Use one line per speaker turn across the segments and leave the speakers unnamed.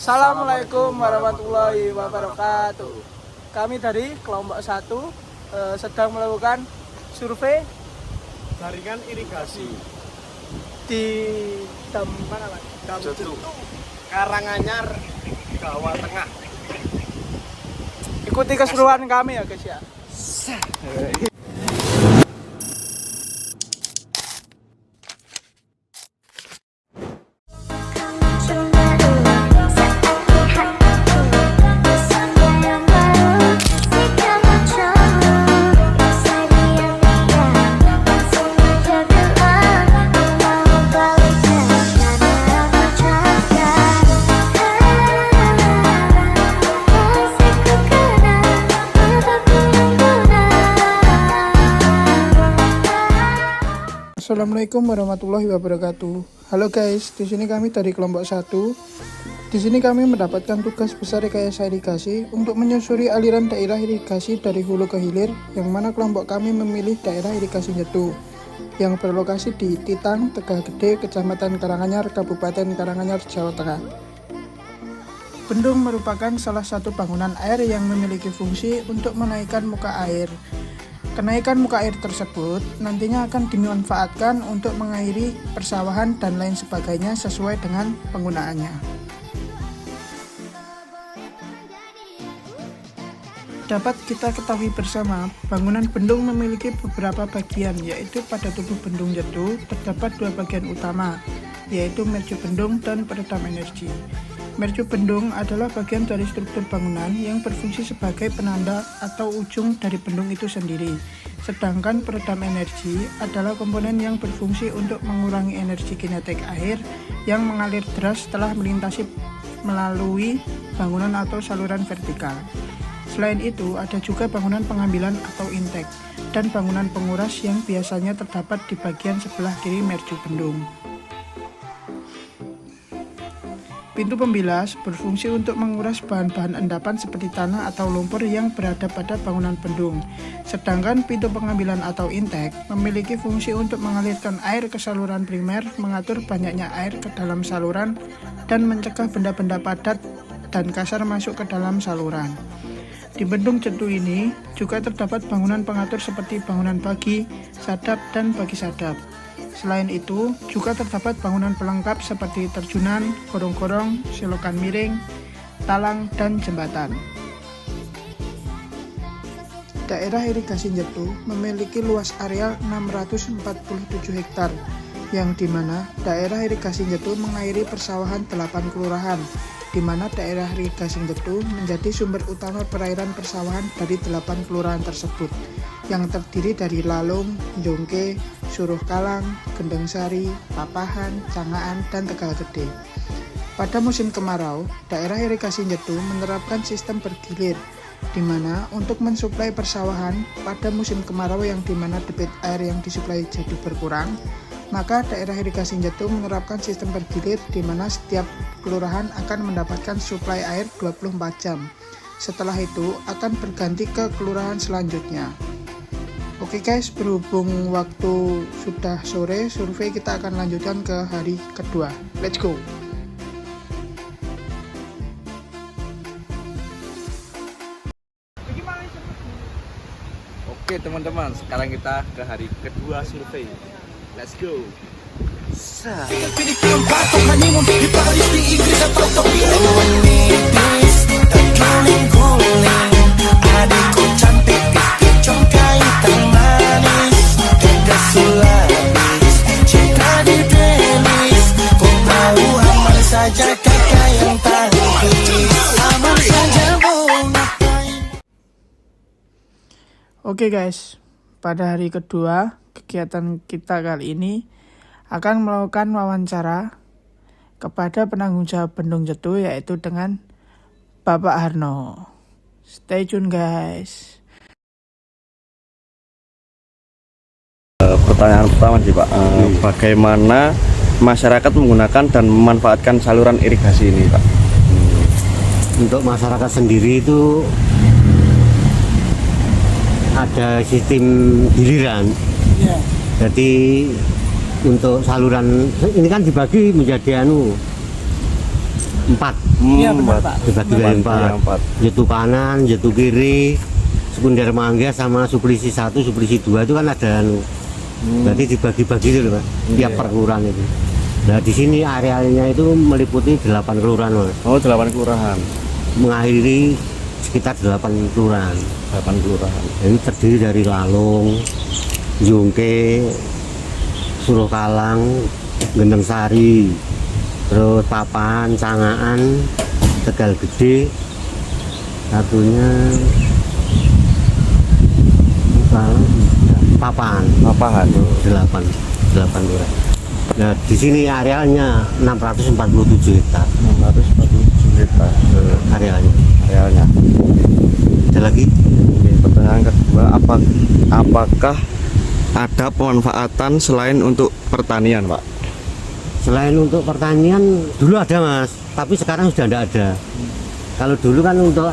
Assalamualaikum warahmatullahi wabarakatuh. Kami dari kelompok 1 sedang melakukan survei
jaringan irigasi
di mana Pak?
Damjetu, Karanganyar, Jawa Tengah.
Ikuti keseruan kami ya guys ya. Assalamualaikum warahmatullahi wabarakatuh. Halo guys, di sini kami dari kelompok 1. Di sini kami mendapatkan tugas besar rekayasa irigasi untuk menyusuri aliran daerah irigasi dari hulu ke hilir, yang mana kelompok kami memilih daerah irigasi Jetu yang berlokasi di Titang, Tegal Gede, Kecamatan Karanganyar, Kabupaten Karanganyar, Jawa Tengah. Bendung merupakan salah satu bangunan air yang memiliki fungsi untuk menaikkan muka air. Kenaikan muka air tersebut nantinya akan dimanfaatkan untuk mengairi persawahan dan lain sebagainya sesuai dengan penggunaannya. Dapat kita ketahui bersama, bangunan bendung memiliki beberapa bagian, yaitu pada tubuh bendung Jetu terdapat 2 bagian utama, yaitu mercu bendung dan peredam energi. Mercu bendung adalah bagian dari struktur bangunan yang berfungsi sebagai penanda atau ujung dari bendung itu sendiri. Sedangkan peredam energi adalah komponen yang berfungsi untuk mengurangi energi kinetik air yang mengalir deras setelah melintasi melalui bangunan atau saluran vertikal. Selain itu, ada juga bangunan pengambilan atau intake dan bangunan penguras yang biasanya terdapat di bagian sebelah kiri mercu bendung. Pintu pembilas berfungsi untuk menguras bahan-bahan endapan seperti tanah atau lumpur yang berada pada bangunan bendung. Sedangkan pintu pengambilan atau intake memiliki fungsi untuk mengalirkan air ke saluran primer, mengatur banyaknya air ke dalam saluran, dan mencegah benda-benda padat dan kasar masuk ke dalam saluran. Di bendung Jetu ini juga terdapat bangunan pengatur seperti bangunan bagi, sadap, dan bagi sadap. Selain itu, juga terdapat bangunan pelengkap seperti terjunan, gorong-gorong, selokan miring, talang, dan jembatan. Daerah irigasi Jetu memiliki luas area 647 hektar, yang dimana daerah irigasi Jetu mengairi persawahan 8 kelurahan, di mana daerah irigasi Jetu menjadi sumber utama perairan persawahan dari 8 kelurahan tersebut, yang terdiri dari Lalung, Jongke, Suruh Kalang, Gendeng Sari, Papahan, Cangaan, dan Tegal Gede. Pada musim kemarau, daerah irigasi Jetu menerapkan sistem bergilir, di mana untuk mensuplai persawahan pada musim kemarau yang dimana debit air yang disuplai jadi berkurang, maka daerah irigasi Jetu menerapkan sistem bergilir di mana setiap kelurahan akan mendapatkan suplai air 24 jam. Setelah itu akan berganti ke kelurahan selanjutnya. Oke guys, berhubung waktu sudah sore, survei kita akan lanjutkan ke hari kedua. Let's go!
Oke teman-teman, sekarang kita ke hari kedua survei. Let's go.
Oke guys, pada hari kedua kegiatan kita kali ini akan melakukan wawancara kepada penanggung jawab bendung Jetu, yaitu dengan Bapak Harno. Stay tune guys.
Pertanyaan pertama sih Pak, bagaimana masyarakat menggunakan dan memanfaatkan saluran irigasi ini Pak?
Untuk masyarakat sendiri itu ada sistem giliran.
Ya.
Jadi untuk saluran ini kan dibagi menjadi 4
Iya benar Pak.
dibagi dari 4.
Empat.
Jetu kanan, jetu kiri, sekunder mangga sama suplisi 1, suplisi 2 itu kan ada anu. Berarti dibagi-bagi itu loh Pak, tiap
Iya.
per kelurahan itu. Nah di sini arealnya itu meliputi 8 kelurahan Mas.
Oh, 8 kelurahan.
Mengakhiri sekitar 8 kelurahan.
8 kelurahan.
Jadi terdiri dari Lalung, Jungke, Surokalang, Gendeng Sari, terus Papan, Sangaan, Tegal Gede, satunya Papan,
Apahan?
8 lurah. Nah di sini arealnya 647 hektar
647 hektar
arealnya.
arealnya.
Ada lagi?
Oke, pertanyaan kedua, apakah ada pemanfaatan selain untuk pertanian, Pak?
Selain untuk pertanian dulu ada Mas, tapi sekarang sudah tidak ada. Kalau dulu kan untuk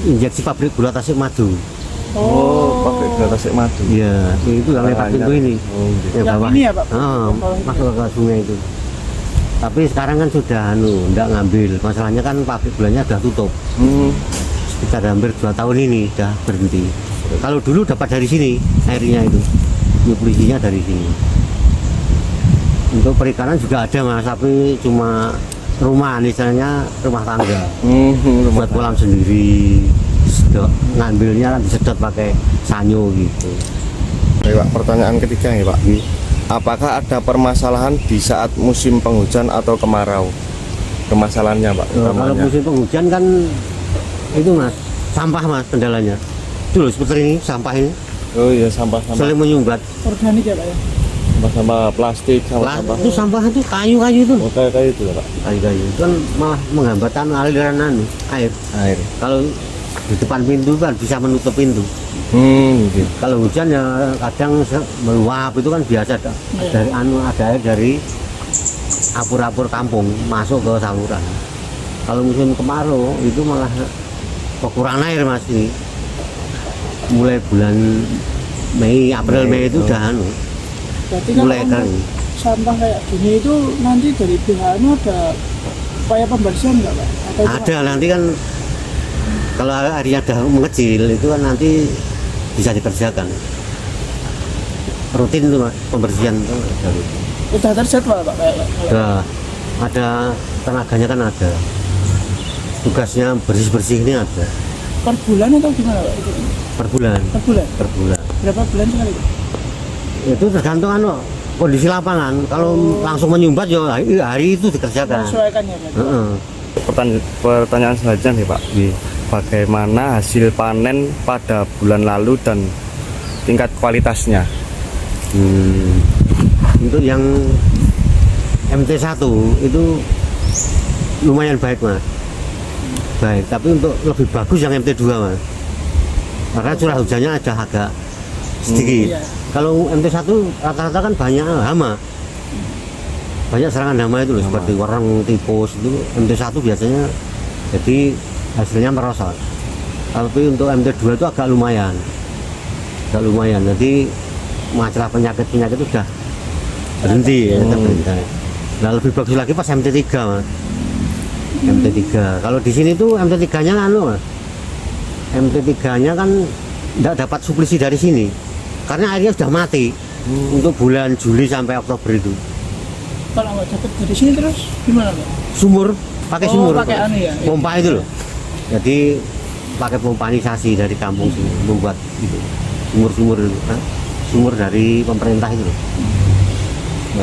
injeksi pabrik gula tasik madu.
Oh, pakai gula tasik madu.
Iya, itu yang lewat pintu ini.
Oh, gitu.
Yang ini ya, Pak?
Masuk ke sungai itu. Tapi sekarang kan sudah enggak ngambil. Masalahnya kan pabrik gulanya sudah tutup. Sekitar hampir 2 tahun ini sudah berhenti. Kalau dulu dapat dari sini airnya itu. Nutrisinya dari sini. Untuk perikanan juga ada Mas, tapi cuma rumah, misalnya rumah tangga. Buat kolam sendiri. Ngambilnya kan disedot pakai sanyo gitu.
Oke, Pak, pertanyaan ketiga nih, Pak. Apakah ada permasalahan di saat musim penghujan atau kemarau? Permasalahannya, Pak,
Kalau
utamanya.
musim penghujan kan itu Mas, sampah Mas kendalanya. Itu loh seperti ini sampah ini
Oh iya, sampah-sampah.
saling menyumbat.
Organik ya Pak ya.
Sampah-sampah plastik,
Lah,
sampah-sampah.
itu sampah itu kayu-kayu itu.
Oh, kayak itu ya, Pak.
Kayu-kayu itu kan malah menghambatkan aliran air.
Air.
Kalau di depan pintu kan bisa menutup pintu.
Gitu.
Kalau hujan ya kadang meluap itu kan biasa dari ada air dari apur-apur kampung masuk ke saluran. Kalau musim kemarau itu malah kekurangan air Mas ini. Mulai bulan Mei, April, Mei itu udah
Berarti kan
mulai
untuk
kering.
sampah kayak gini itu nanti dari pihaknya ada upaya pembersihan nggak Pak? Atau itu
Ada nanti kan kalau airnya udah mengecil itu kan nanti bisa dikerjakan. Rutin itu Mas, pembersihan itu ada.
udah terjadwal Pak kayak
Ada tenaganya kan ada. Tugasnya bersih-bersih ini ada
per bulan atau gimana Pak? Itu?
per bulan.
Per bulan. Berapa bulan sekali Pak?
Itu tergantung kondisi lapangan. Kalau langsung menyumbat ya hari itu dikerjakan.
Menyesuaikan ya Pak.
Heeh.
Pertanyaan selanjutnya nih, Pak. Bagaimana hasil panen pada bulan lalu dan tingkat kualitasnya?
Untuk yang MT1 itu lumayan baik Mas. Baik, tapi untuk lebih bagus yang MT2 Mas. Karena curah hujannya ada agak sedikit.
Iya.
Kalau MT1 rata-rata kan banyak hama. Banyak serangan hama itu loh, seperti warang, tipus itu. MT1 biasanya jadi hasilnya merosot. Tapi untuk MT2 itu agak lumayan. Jadi masalah penyakit-penyakit itu sudah berhenti ya, berhenti. Nah lebih bagus lagi pas MT3 Mas. MT3. Kalau di sini tuh MT3-nya Mas. MT3-nya kan tidak dapat suplisi dari sini. Karena airnya sudah mati. Untuk bulan Juli sampai Oktober itu.
Kalau nggak dapat dari sini terus gimana Pak?
Sumur, pakai sumur.
Pakai anu ya.
Pompa itu loh. Jadi pakai pompanisasi dari kampung sini membuat itu. Sumur-sumur itu. Sumur dari pemerintah itu loh.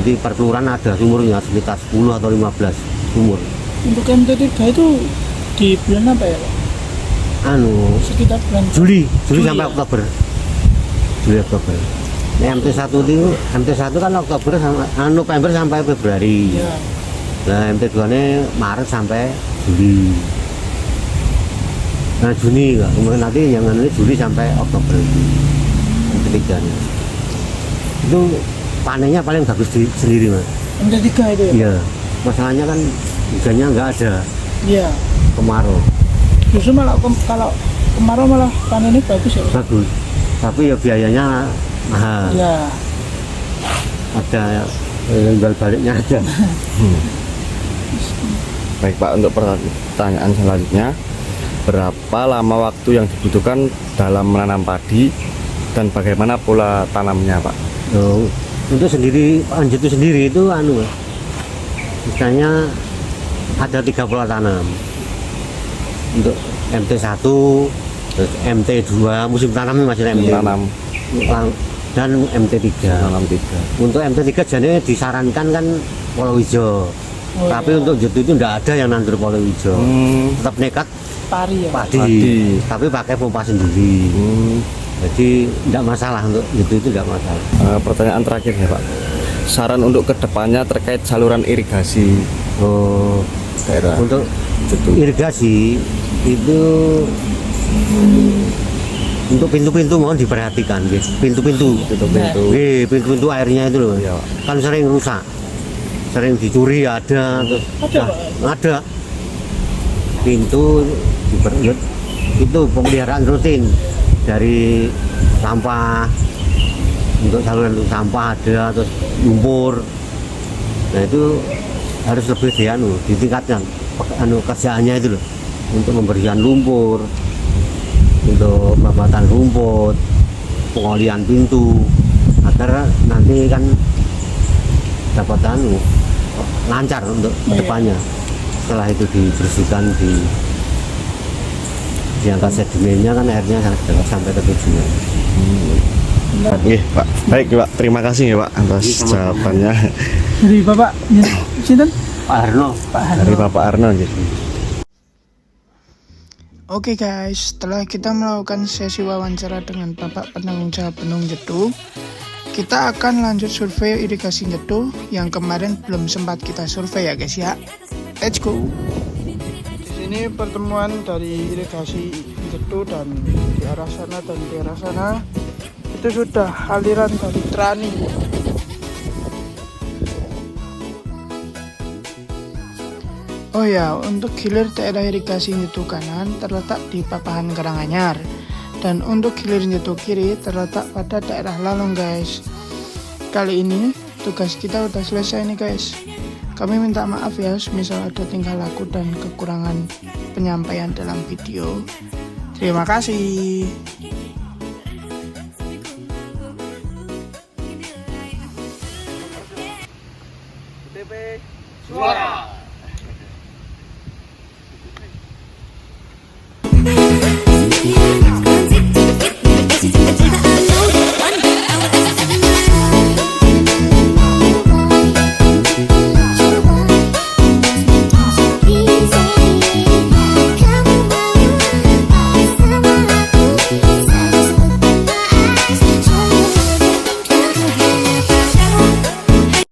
Jadi per kelurahan ada sumurnya sekitar 10 atau 15 sumur.
Untuk MT3 itu di bulan apa ya Pak? Sekitar bulan
Juli
Juli
sampai
ya?
Oktober. Nah, MT1 kan Oktober sama November sampai Februari.
Ya.
Nah, MT2 nya Maret sampai Juli. Nah, Juni enggak. Kemudian nanti yang Juli sampai Oktober. MT3 nya. Itu panennya paling bagus sendiri Mas.
MT3 itu ya?
Iya. Masalahnya kan hujannya enggak ada.
Iya.
Kemarau.
Justru malah kalau kemarau malah panennya bagus ya Pak?
Bagus. Tapi ya biayanya mahal.
Ya.
Ada yang jual baliknya ada.
Baik Pak, untuk pertanyaan selanjutnya, berapa lama waktu yang dibutuhkan dalam menanam padi dan bagaimana pola tanamnya Pak?
Untuk sendiri Pak Anjet itu sendiri itu misalnya ada 3 pola tanam. Untuk MT1, terus MT2 musim tanamnya masih MT
Tanam
dan MT3.
tanam 3.
Untuk MT3 jadi disarankan kan pola hijau. Tapi untuk jetu itu tidak ada yang nandur pola hijau. Tetap nekat
Pari ya.
padi, tapi pakai pompa sendiri. Jadi tidak masalah untuk itu tidak masalah.
Pertanyaan terakhir ya Pak, saran untuk kedepannya terkait saluran irigasi daerah
Untuk
Jetu.
irigasi itu untuk pintu-pintu mohon diperhatikan, guys. Pintu-pintu, pintu-pintu airnya itu loh,
Iya.
kan sering rusak, sering dicuri ada, terus ada pintu itu pemeliharaan rutin dari sampah, untuk saluran untuk sampah ada, terus lumpur. Nah itu harus lebih ditingkatkan kerjaannya itu loh, untuk membersihkan lumpur, untuk pembuatan rumput, pengolian pintu, agar nanti kan dapat lancar untuk kedepannya. Setelah itu dibersihkan, diangkat sedimennya kan airnya sampai ke tujuan.
Oke Pak, baik Pak, terima kasih ya Pak atas jawabannya
Dari Bapak sinten?
Pak Harno.
dari Bapak Arno gitu.
Oke guys, setelah kita melakukan sesi wawancara dengan Bapak penanggung jawab Benung Jetu, kita akan lanjut survei irigasi Jetu yang kemarin belum sempat kita survei ya guys ya. Let's go. Di sini pertemuan dari irigasi Jetu dan di arah sana dan di arah sana itu sudah aliran dari Trani. Oh ya, untuk hilir daerah irigasi Jetu kanan terletak di Papahan Karanganyar, dan untuk hilir Jetu kiri terletak pada daerah Lalong guys. Kali ini tugas kita udah selesai nih guys. Kami minta maaf ya misal ada tingkah laku dan kekurangan penyampaian dalam video. Terima kasih.
Suara